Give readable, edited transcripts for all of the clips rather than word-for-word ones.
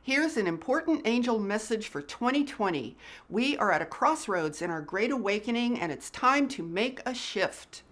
Here's an important angel message for 2020. We are at a crossroads in our Great Awakening, and it's time to make a shift.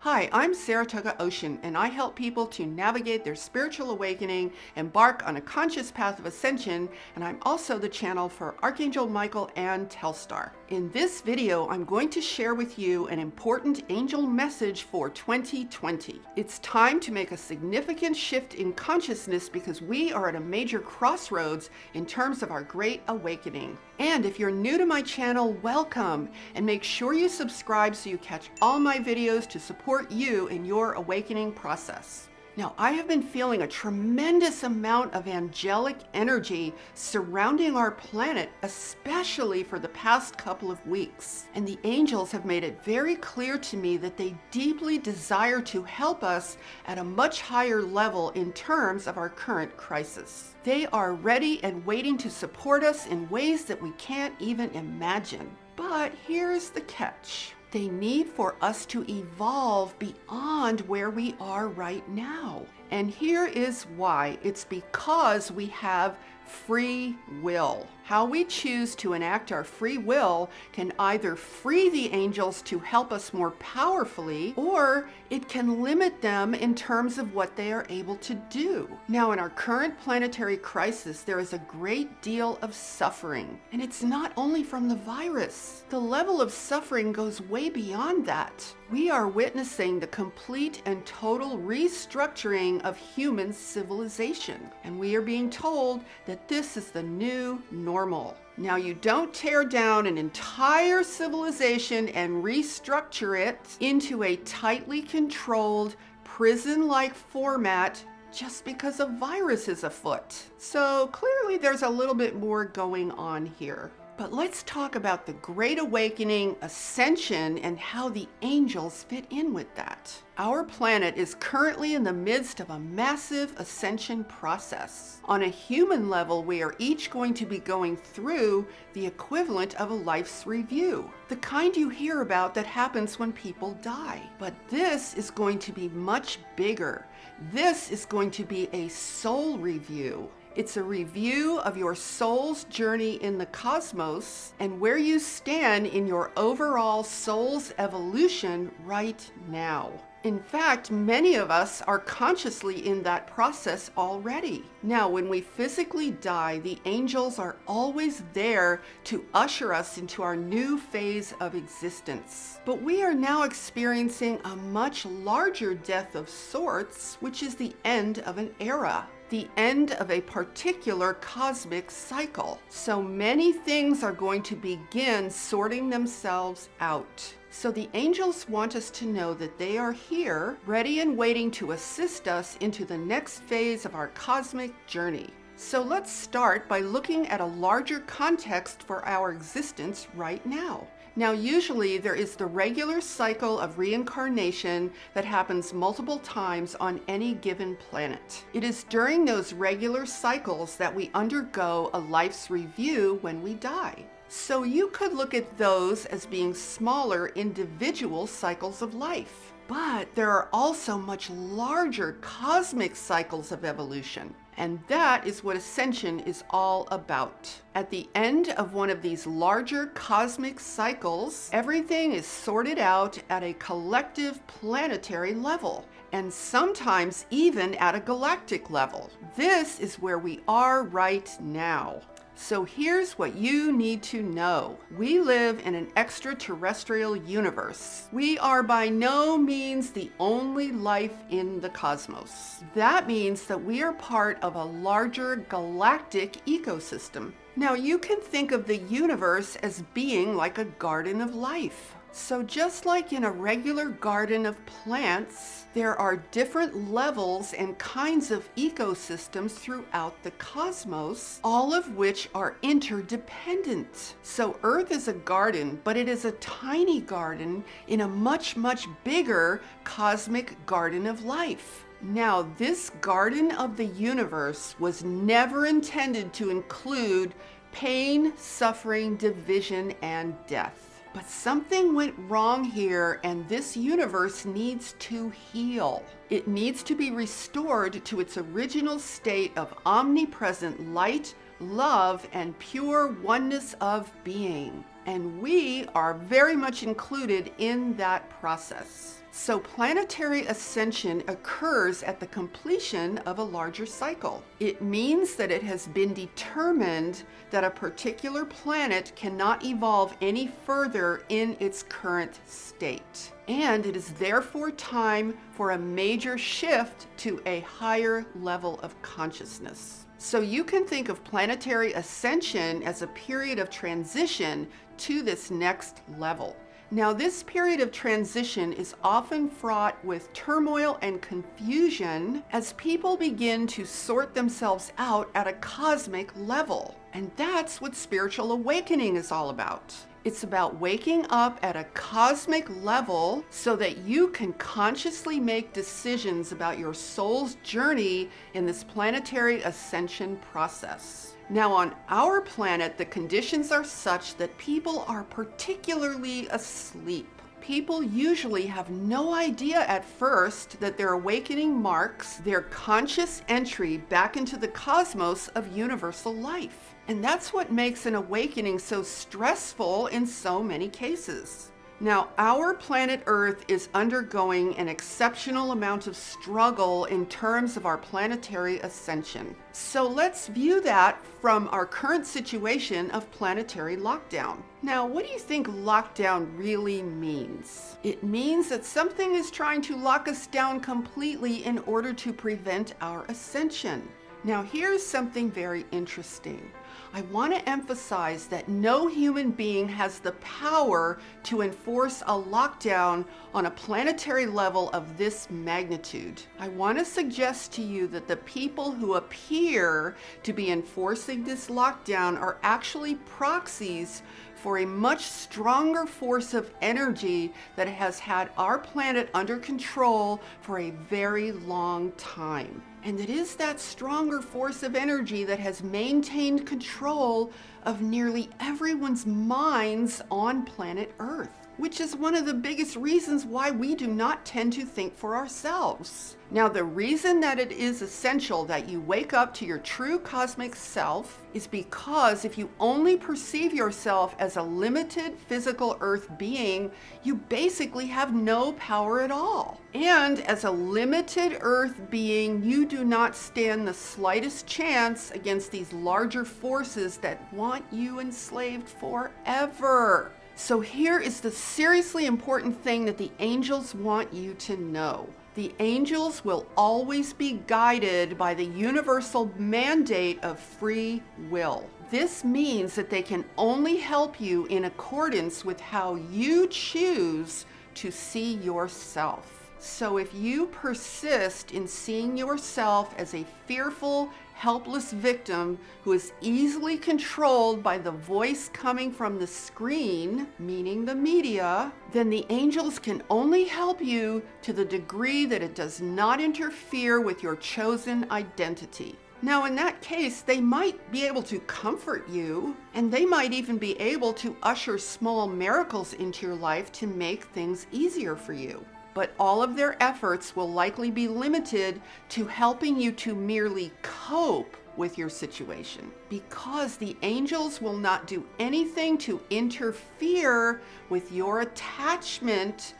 Hi, I'm Saratoga Ocean, and I help people to navigate their spiritual awakening, embark on a conscious path of ascension, and I'm also the channel for Archangel Michael and Telstar. In this video, I'm going to share with you an important angel message for 2020. It's time to make a significant shift in consciousness because we are at a major crossroads in terms of our Great Awakening. And if you're new to my channel, welcome, and make sure you subscribe so you catch all my videos to support you in your awakening process. Now, I have been feeling a tremendous amount of angelic energy surrounding our planet, especially for the past couple of weeks. And the angels have made it very clear to me that they deeply desire to help us at a much higher level in terms of our current crisis. They are ready and waiting to support us in ways that we can't even imagine. But here's the catch. They need for us to evolve beyond where we are right now. And here is why. It's because we have free will. How we choose to enact our free will can either free the angels to help us more powerfully, or it can limit them in terms of what they are able to do. Now, in our current planetary crisis, there is a great deal of suffering, and it's not only from the virus. The level of suffering goes way beyond that. We are witnessing the complete and total restructuring of human civilization, and we are being told that this is the new normal. Now, you don't tear down an entire civilization and restructure it into a tightly controlled, prison-like format just because a virus is afoot. So clearly there's a little bit more going on here. But let's talk about the Great Awakening, Ascension, and how the angels fit in with that. Our planet is currently in the midst of a massive ascension process. On a human level, we are each going to be going through the equivalent of a life's review, the kind you hear about that happens when people die. But this is going to be much bigger. This is going to be a soul review. It's a review of your soul's journey in the cosmos and where you stand in your overall soul's evolution right now. In fact, many of us are consciously in that process already. Now, when we physically die, the angels are always there to usher us into our new phase of existence. But we are now experiencing a much larger death of sorts, which is the end of an era. The end of a particular cosmic cycle. So many things are going to begin sorting themselves out. So the angels want us to know that they are here, ready and waiting to assist us into the next phase of our cosmic journey. So let's start by looking at a larger context for our existence right now. Now, usually there is the regular cycle of reincarnation that happens multiple times on any given planet. It is during those regular cycles that we undergo a life's review when we die. So you could look at those as being smaller individual cycles of life. But there are also much larger cosmic cycles of evolution. And that is what Ascension is all about. At the end of one of these larger cosmic cycles, everything is sorted out at a collective planetary level, and sometimes even at a galactic level. This is where we are right now. So here's what you need to know. We live in an extraterrestrial universe. We are by no means the only life in the cosmos. That means that we are part of a larger galactic ecosystem. Now, you can think of the universe as being like a garden of life. So just like in a regular garden of plants, there are different levels and kinds of ecosystems throughout the cosmos, all of which are interdependent. So Earth is a garden, but it is a tiny garden in a much, much bigger cosmic garden of life. Now, this garden of the universe was never intended to include pain, suffering, division, and death. But something went wrong here, and this universe needs to heal. It needs to be restored to its original state of omnipresent light, love, and pure oneness of being. And we are very much included in that process. So planetary ascension occurs at the completion of a larger cycle. It means that it has been determined that a particular planet cannot evolve any further in its current state. And it is therefore time for a major shift to a higher level of consciousness. So you can think of planetary ascension as a period of transition to this next level. Now, this period of transition is often fraught with turmoil and confusion as people begin to sort themselves out at a cosmic level. And that's what spiritual awakening is all about. It's about waking up at a cosmic level so that you can consciously make decisions about your soul's journey in this planetary ascension process. Now, on our planet, the conditions are such that people are particularly asleep. People usually have no idea at first that their awakening marks their conscious entry back into the cosmos of universal life. And that's what makes an awakening so stressful in so many cases. Now, our planet Earth is undergoing an exceptional amount of struggle in terms of our planetary ascension. So let's view that from our current situation of planetary lockdown. Now, what do you think lockdown really means? It means that something is trying to lock us down completely in order to prevent our ascension. Now, here's something very interesting. I want to emphasize that no human being has the power to enforce a lockdown on a planetary level of this magnitude. I want to suggest to you that the people who appear to be enforcing this lockdown are actually proxies for a much stronger force of energy that has had our planet under control for a very long time. And it is that stronger force of energy that has maintained control of nearly everyone's minds on planet Earth, which is one of the biggest reasons why we do not tend to think for ourselves. Now, the reason that it is essential that you wake up to your true cosmic self is because if you only perceive yourself as a limited physical Earth being, you basically have no power at all. And as a limited Earth being, you do not stand the slightest chance against these larger forces that want you enslaved forever. So here is the seriously important thing that the angels want you to know. The angels will always be guided by the universal mandate of free will. This means that they can only help you in accordance with how you choose to see yourself. So if you persist in seeing yourself as a fearful, helpless victim who is easily controlled by the voice coming from the screen, meaning the media, then the angels can only help you to the degree that it does not interfere with your chosen identity. Now, in that case, they might be able to comfort you, and they might even be able to usher small miracles into your life to make things easier for you. But all of their efforts will likely be limited to helping you to merely cope with your situation, because the angels will not do anything to interfere with your attachment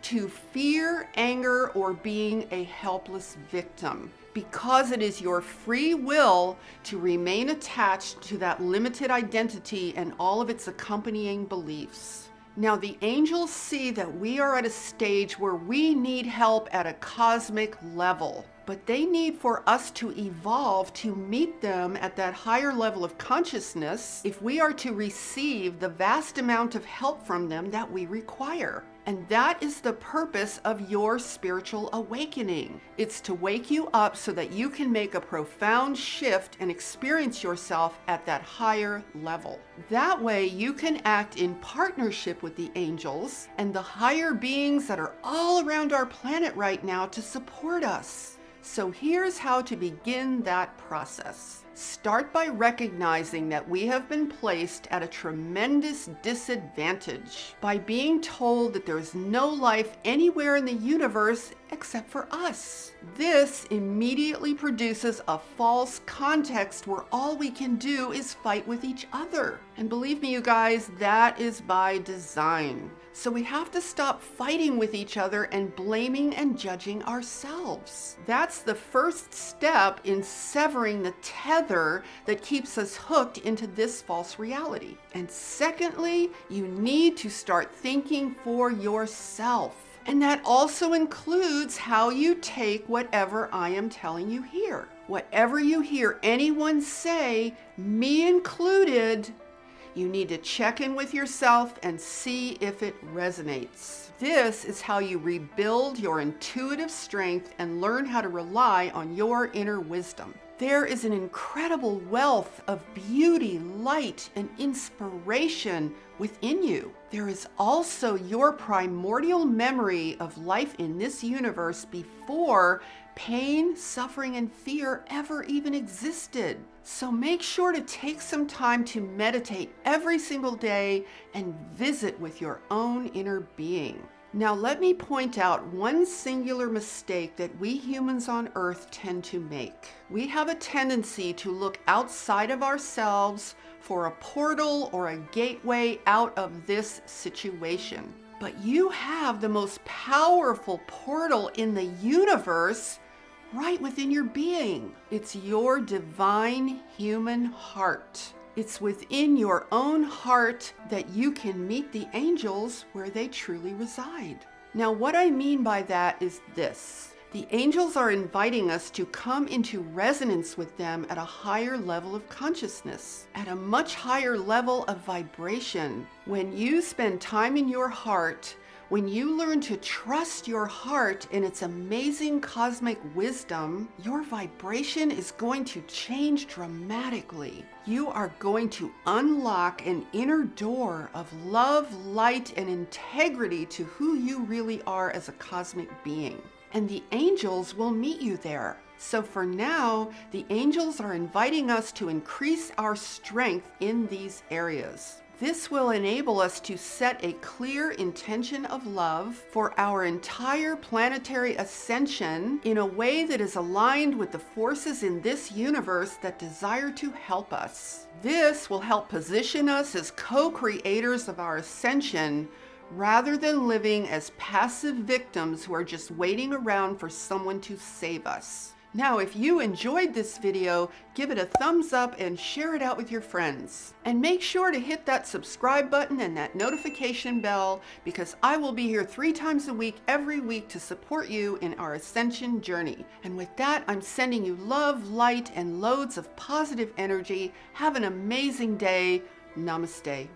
to fear, anger, or being a helpless victim, because it is your free will to remain attached to that limited identity and all of its accompanying beliefs. Now, the angels see that we are at a stage where we need help at a cosmic level, but they need for us to evolve to meet them at that higher level of consciousness if we are to receive the vast amount of help from them that we require. And that is the purpose of your spiritual awakening. It's to wake you up so that you can make a profound shift and experience yourself at that higher level. That way you can act in partnership with the angels and the higher beings that are all around our planet right now to support us. So here's how to begin that process. Start by recognizing that we have been placed at a tremendous disadvantage by being told that there is no life anywhere in the universe except for us. This immediately produces a false context where all we can do is fight with each other. And believe me, you guys, that is by design. So we have to stop fighting with each other and blaming and judging ourselves. That's the first step in severing the tether that keeps us hooked into this false reality. And secondly, you need to start thinking for yourself. And that also includes how you take whatever I am telling you here. Whatever you hear anyone say, me included, you need to check in with yourself and see if it resonates. This is how you rebuild your intuitive strength and learn how to rely on your inner wisdom. There is an incredible wealth of beauty, light, and inspiration within you. There is also your primordial memory of life in this universe before pain, suffering, and fear ever even existed. So make sure to take some time to meditate every single day and visit with your own inner being. Now let me point out one singular mistake that we humans on Earth tend to make. We have a tendency to look outside of ourselves for a portal or a gateway out of this situation. But you have the most powerful portal in the universe right within your being. It's your divine human heart. It's within your own heart that you can meet the angels where they truly reside. Now, what I mean by that is this. The angels are inviting us to come into resonance with them at a higher level of consciousness, at a much higher level of vibration. When you spend time in your heart, when you learn to trust your heart and its amazing cosmic wisdom, your vibration is going to change dramatically. You are going to unlock an inner door of love, light, and integrity to who you really are as a cosmic being. And the angels will meet you there. So for now, the angels are inviting us to increase our strength in these areas. This will enable us to set a clear intention of love for our entire planetary ascension in a way that is aligned with the forces in this universe that desire to help us. This will help position us as co-creators of our ascension rather than living as passive victims who are just waiting around for someone to save us. Now, if you enjoyed this video, give it a thumbs up and share it out with your friends. And make sure to hit that subscribe button and that notification bell, because I will be here 3 times a week, every week, to support you in our ascension journey. And with that, I'm sending you love, light, and loads of positive energy. Have an amazing day. Namaste.